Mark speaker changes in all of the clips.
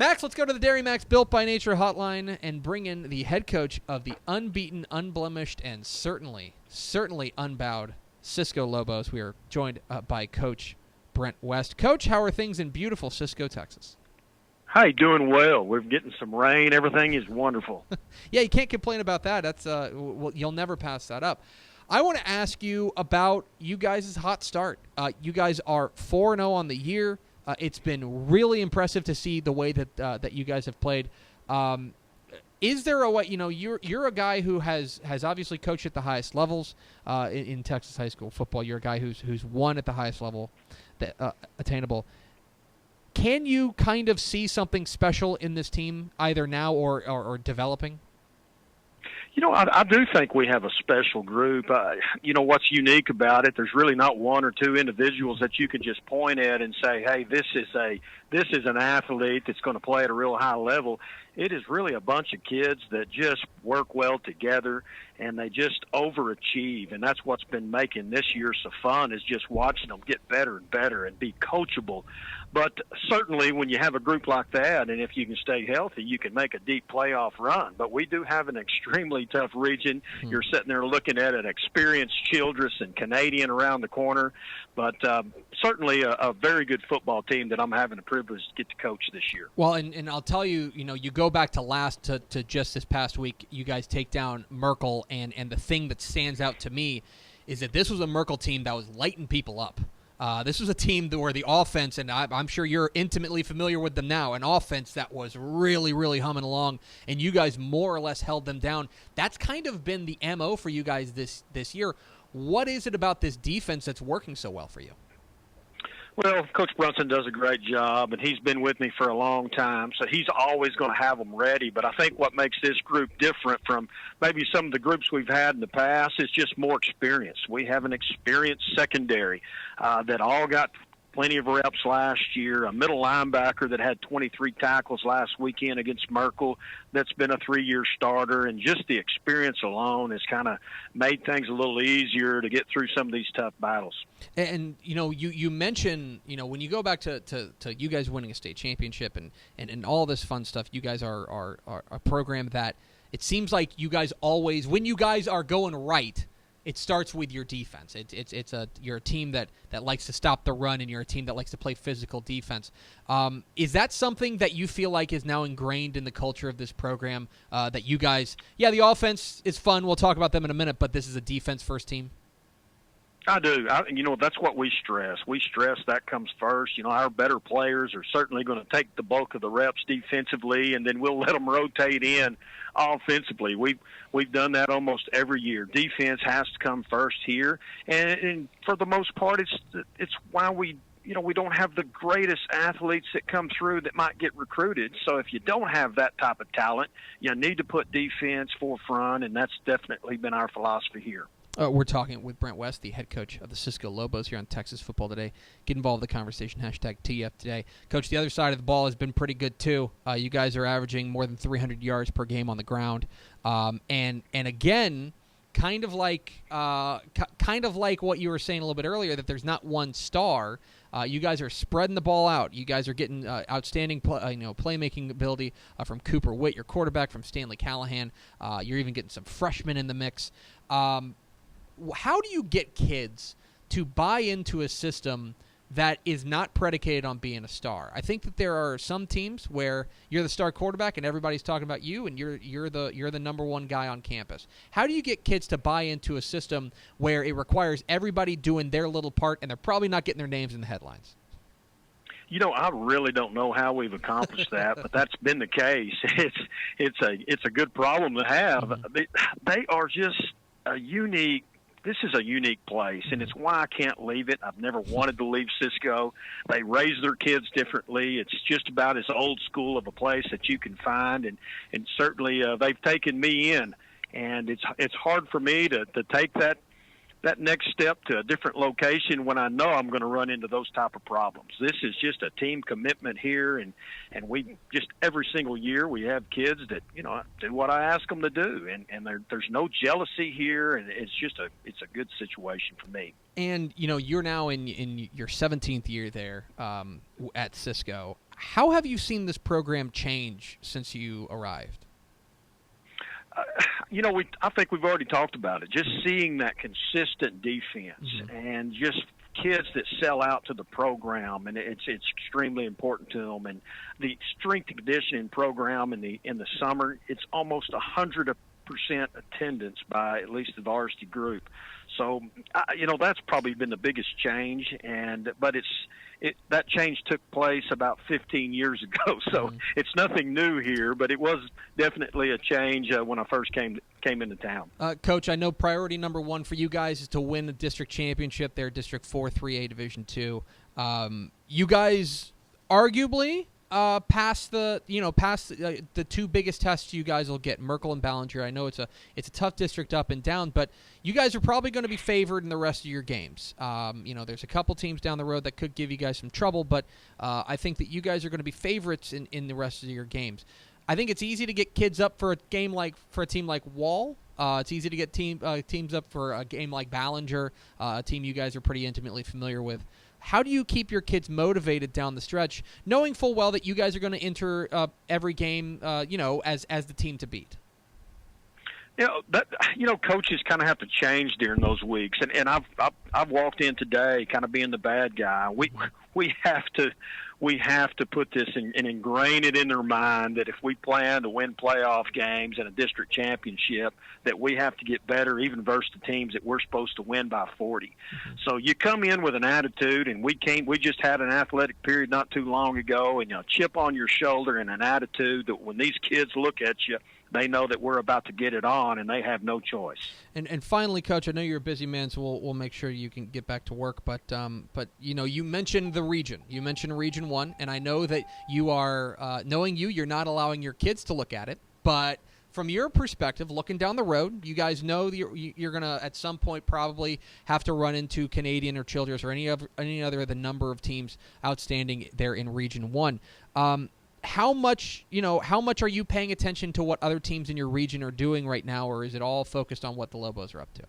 Speaker 1: Max, let's go to the Dairy Max Built by Nature hotline and bring in the head coach of the unbeaten, unblemished, and certainly unbowed Cisco Loboes. We are joined by Coach Brent West. Coach, how are things in beautiful Cisco, Texas?
Speaker 2: Hi, doing well. We're getting some rain. Everything is wonderful.
Speaker 1: Yeah, you can't complain about that. That's you'll never pass that up. I want to ask you about you guys' hot start. You guys are 4-0 on the year. It's been really impressive to see the way that you guys have played. Is there a way? You're a guy who has obviously coached at the highest levels in Texas high school football. You're a guy who's won at the highest level attainable. Can you kind of see something special in this team either now or developing?
Speaker 2: I do think we have a special group. What's unique about it, there's really not one or two individuals that you can just point at and say, hey, this is an athlete that's going to play at a real high level. It is really a bunch of kids that just work well together, and they just overachieve. And that's what's been making this year so fun, is just watching them get better and better and be coachable. But certainly when you have a group like that, and if you can stay healthy, you can make a deep playoff run. But we do have an extremely tough region. You're sitting there looking at an experienced Childress and Canadian around the corner. But certainly a very good football team that I'm having the privilege to get to coach this year.
Speaker 1: Well, and I'll tell you, you go back to just this past week, you guys take down Merkel, and the thing that stands out to me is that this was a Merkel team that was lighting people up. This was a team where the offense, and I'm sure you're intimately familiar with them now, an offense that was really, really humming along, and you guys more or less held them down. That's kind of been the MO for you guys this year. What is it about this defense that's working so well for you?
Speaker 2: Well, Coach Brunson does a great job, and he's been with me for a long time, so he's always going to have them ready. But I think what makes this group different from maybe some of the groups we've had in the past is just more experience. We have an experienced secondary that all got plenty of reps last year, a middle linebacker that had 23 tackles last weekend against Merkel that's been a 3-year starter, and just the experience alone has kind of made things a little easier to get through some of these tough battles.
Speaker 1: And you mentioned, when you go back to you guys winning a state championship and all this fun stuff, you guys are a program that it seems like you guys always, when you guys are going right, it starts with your defense. You're a team that likes to stop the run, and you're a team that likes to play physical defense. Is that something that you feel like is now ingrained in the culture of this program? That you guys, the offense is fun. We'll talk about them in a minute, but this is a defense-first team.
Speaker 2: I do. That's what we stress. We stress that comes first. Our better players are certainly going to take the bulk of the reps defensively, and then we'll let them rotate in offensively. We've done that almost every year. Defense has to come first here, and for the most part, it's why we don't have the greatest athletes that come through that might get recruited. So if you don't have that type of talent, you need to put defense forefront, and that's definitely been our philosophy here.
Speaker 1: We're talking with Brent West, the head coach of the Cisco Loboes here on Texas Football Today. Get involved in the conversation, #TF Today. Coach, the other side of the ball has been pretty good, too. You guys are averaging more than 300 yards per game on the ground. And again, kind of like what you were saying a little bit earlier, that there's not one star. You guys are spreading the ball out. You guys are getting outstanding playmaking ability from Cooper Witt, your quarterback, from Stanley Callahan. You're even getting some freshmen in the mix. How do you get kids to buy into a system that is not predicated on being a star? I think that there are some teams where you're the star quarterback and everybody's talking about you, and you're the number one guy on campus. How do you get kids to buy into a system where it requires everybody doing their little part, and they're probably not getting their names in the headlines?
Speaker 2: I really don't know how we've accomplished that, but that's been the case. It's a good problem to have. Mm-hmm. They are just this is a unique place, and it's why I can't leave it. I've never wanted to leave Cisco. They raise their kids differently. It's just about as old school of a place that you can find, and certainly they've taken me in, and it's hard for me to take that next step to a different location when I know I'm going to run into those type of problems. This is just a team commitment here, and we just every single year we have kids that do what I ask them to do, and there's no jealousy here, and it's a good situation for me.
Speaker 1: And you're now in your 17th year there at Cisco. How have you seen this program change since you arrived?
Speaker 2: I think we've already talked about it. Just seeing that consistent defense and just kids that sell out to the program, and it's extremely important to them. And the strength and conditioning program in the summer, it's almost 100% attendance by at least the varsity group. So, that's probably been the biggest change. But that change took place about 15 years ago. So it's nothing new here, but it was definitely a change when I first came into town.
Speaker 1: Coach, I know priority number one for you guys is to win the district championship there, District 4 3A Division 2. You guys arguably past the two biggest tests you guys will get, Merkel and Ballinger. I know it's a tough district up and down, but you guys are probably going to be favored in the rest of your games. There's a couple teams down the road that could give you guys some trouble, but I think that you guys are going to be favorites in the rest of your games. I think it's easy to get kids up for a team like Wall. It's easy to get teams up for a game like Ballinger, a team you guys are pretty intimately familiar with. How do you keep your kids motivated down the stretch, knowing full well that you guys are going to enter every game, as the team to beat?
Speaker 2: Coaches kind of have to change during those weeks, and I've walked in today kind of being the bad guy. We have to put this and ingrain it in their mind that if we plan to win playoff games and a district championship, that we have to get better even versus the teams that we're supposed to win by 40. So you come in with an attitude, and we just had an athletic period not too long ago, and chip on your shoulder and an attitude that when these kids look at you, they know that we're about to get it on, and they have no choice.
Speaker 1: And finally, Coach, I know you're a busy man, so we'll make sure you can get back to work. But you mentioned the region. You mentioned Region 1, and I know that you are, knowing you're not allowing your kids to look at it. But from your perspective, looking down the road, you guys know you're going to, at some point, probably have to run into Canadian or Childress or any other of the number of teams outstanding there in Region 1. How much are you paying attention to what other teams in your region are doing right now, or is it all focused on what the Loboes are up to?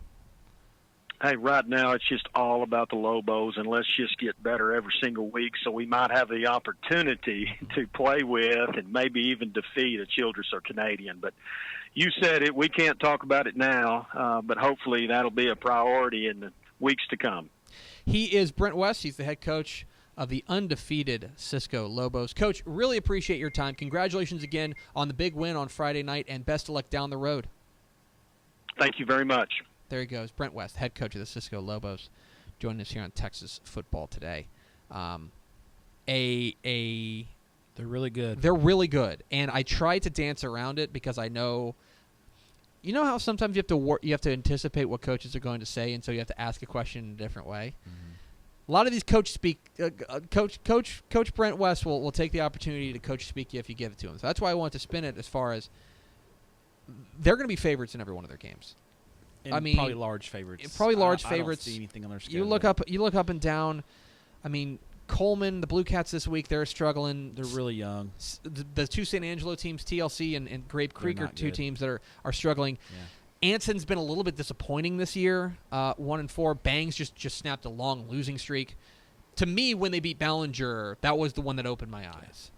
Speaker 2: Hey, right now it's just all about the Loboes, and let's just get better every single week so we might have the opportunity to play with and maybe even defeat a Childress or Canadian. But you said it, we can't talk about it now, but hopefully that'll be a priority in the weeks to come.
Speaker 1: He is Brent West. He's the head coach of the undefeated Cisco Loboes. Coach, really appreciate your time. Congratulations again on the big win on Friday night, and best of luck down the road.
Speaker 2: Thank you very much.
Speaker 1: There he goes, Brent West, head coach of the Cisco Loboes, joining us here on Texas Football Today. They're
Speaker 3: really good.
Speaker 1: They're really good, and I try to dance around it because I know. You know how sometimes you have to anticipate what coaches are going to say, and so you have to ask a question in a different way. Mm-hmm. A lot of these Coach Brent West will take the opportunity to coach speak you if you give it to him. So that's why I want to spin it as far as they're going to be favorites in every one of their games.
Speaker 3: And probably large favorites.
Speaker 1: Probably large
Speaker 3: I
Speaker 1: favorites.
Speaker 3: don't see anything on their schedule.
Speaker 1: You look up and down. I mean, Coleman, the Blue Cats this week, they're struggling.
Speaker 3: They're really young.
Speaker 1: The two San Angelo teams, TLC and Grape Creek, are two teams that are struggling.
Speaker 3: Yeah.
Speaker 1: Anson's been a little bit disappointing this year, 1-4. Bangs just snapped a long losing streak. To me, when they beat Ballinger, that was the one that opened my eyes,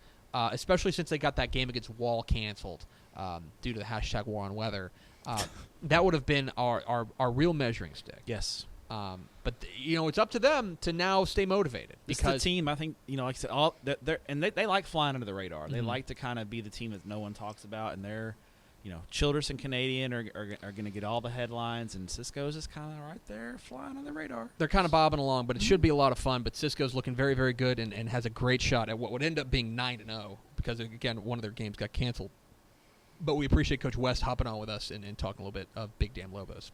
Speaker 1: especially since they got that game against Wall canceled due to the hashtag war on weather. That would have been our real measuring stick.
Speaker 3: Yes.
Speaker 1: But it's up to them to now stay motivated.
Speaker 3: Because the team, I think, like I said, they like flying under the radar. Mm-hmm. They like to kind of be the team that no one talks about, and they're, Childress and Canadian are going to get all the headlines, and Cisco's just kind of right there flying on the radar.
Speaker 1: They're kind of bobbing along, but it should be a lot of fun. But Cisco's looking very, very good and has a great shot at what would end up being 9-0 because, again, one of their games got canceled. But we appreciate Coach West hopping on with us and talking a little bit of Big Damn Loboes.